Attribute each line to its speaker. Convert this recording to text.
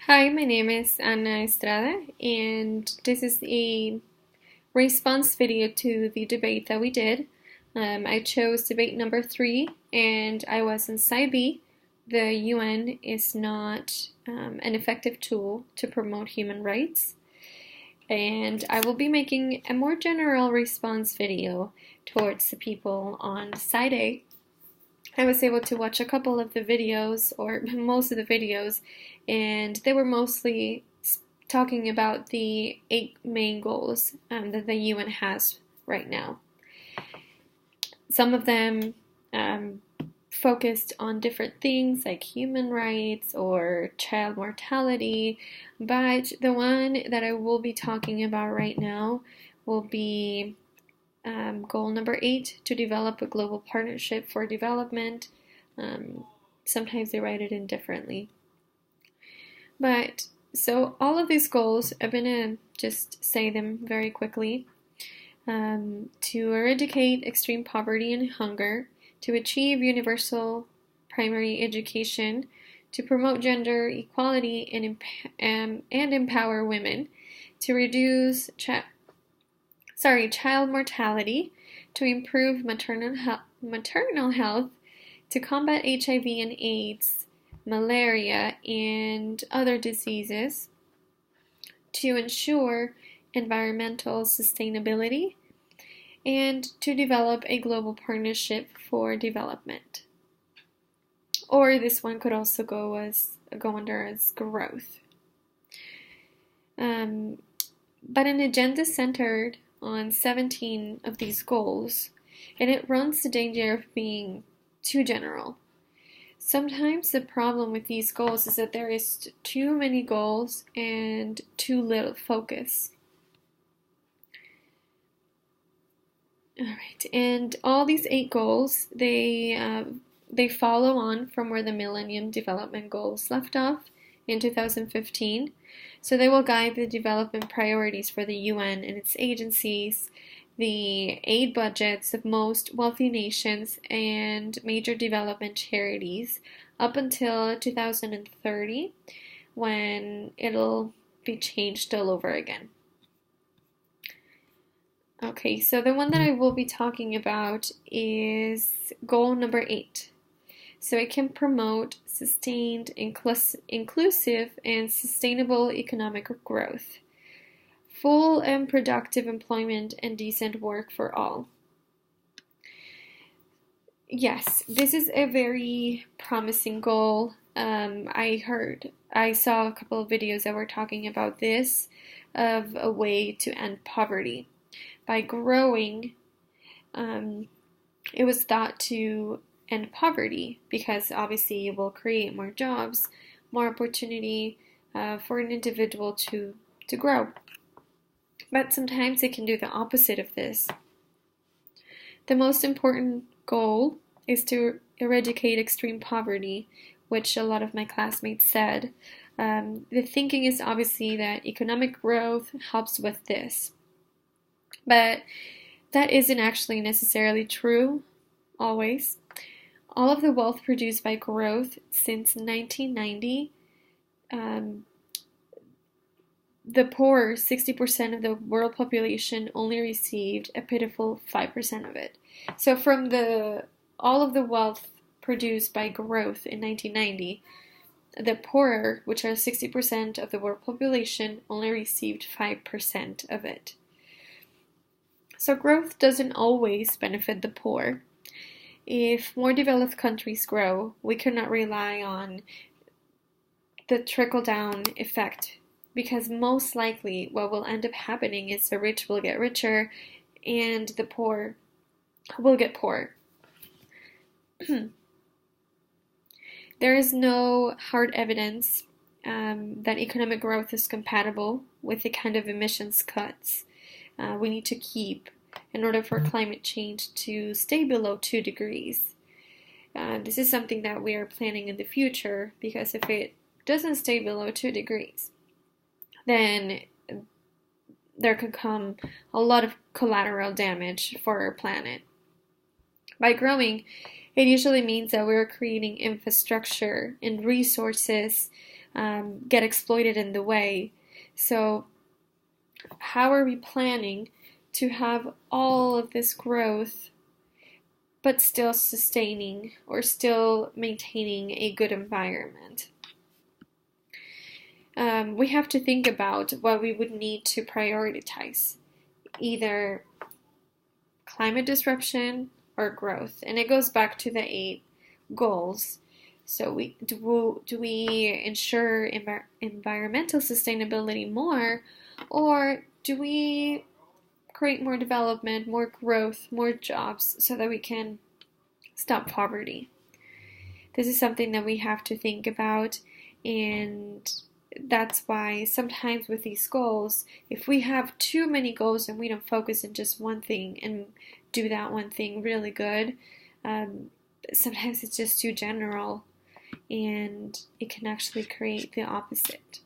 Speaker 1: Hi, my name is Ana Estrada, and this is a response video to the debate that we did. I chose debate number 3, and I was in side B. The UN is not an effective tool to promote human rights. And I will be making a more general response video towards the people on side A. I was able to watch a couple of the videos, or most of the videos, and they were mostly talking about the 8 main goals that the UN has right now. Some of them focused on different things like human rights or child mortality, but the one that I will be talking about right now will be goal number 8, to develop a global partnership for development. Sometimes they write it in differently. But so all of these goals, I'm going to just say them very quickly. To eradicate extreme poverty and hunger, to achieve universal primary education, to promote gender equality and empower women, to reduce child mortality, to improve maternal health, to combat HIV and AIDS, malaria, and other diseases, to ensure environmental sustainability, and to develop a global partnership for development. Or this one could also go under as growth. But an agenda centered on 17 of these goals, and it runs the danger of being too general. Sometimes the problem with these goals is that there is too many goals and too little focus. Alright, and all these 8 goals, they follow on from where the Millennium Development Goals left off in 2015. So they will guide the development priorities for the UN and its agencies, the aid budgets of most wealthy nations and major development charities up until 2030, when it'll be changed all over again. Okay, so the one that I will be talking about is goal number 8. So it can promote sustained, inclusive, and sustainable economic growth, full and productive employment, and decent work for all. Yes, this is a very promising goal. I saw a couple of videos that were talking about this, of a way to end poverty. By growing, it was thought to end poverty, because obviously it will create more jobs, more opportunity for an individual to grow. But sometimes it can do the opposite of this. The most important goal is to eradicate extreme poverty, which a lot of my classmates said. The thinking is obviously that economic growth helps with this. But that isn't actually necessarily true, always. All of the wealth produced by growth since 1990, the poor, 60% of the world population, only received a pitiful 5% of it. So from all of the wealth produced by growth in 1990, the poorer, which are 60% of the world population, only received 5% of it. So growth doesn't always benefit the poor. If more developed countries grow, we cannot rely on the trickle-down effect, because most likely what will end up happening is the rich will get richer and the poor will get poorer. There is no hard evidence that economic growth is compatible with the kind of emissions cuts we need to keep in order for climate change to stay below 2 degrees. This is something that we are planning in the future, because if it doesn't stay below 2 degrees, then there could come a lot of collateral damage for our planet. By growing, it usually means that we're creating infrastructure and resources get exploited in the way. So how are we planning to have all of this growth but still sustaining or still maintaining a good environment? We have to think about what we would need to prioritize, either climate disruption or growth. And it goes back to the 8 goals. So do we ensure environmental sustainability more, or do we create more development, more growth, more jobs so that we can stop poverty? This is something that we have to think about, and that's why sometimes with these goals, if we have too many goals and we don't focus on just one thing and do that one thing really good, sometimes it's just too general and it can actually create the opposite.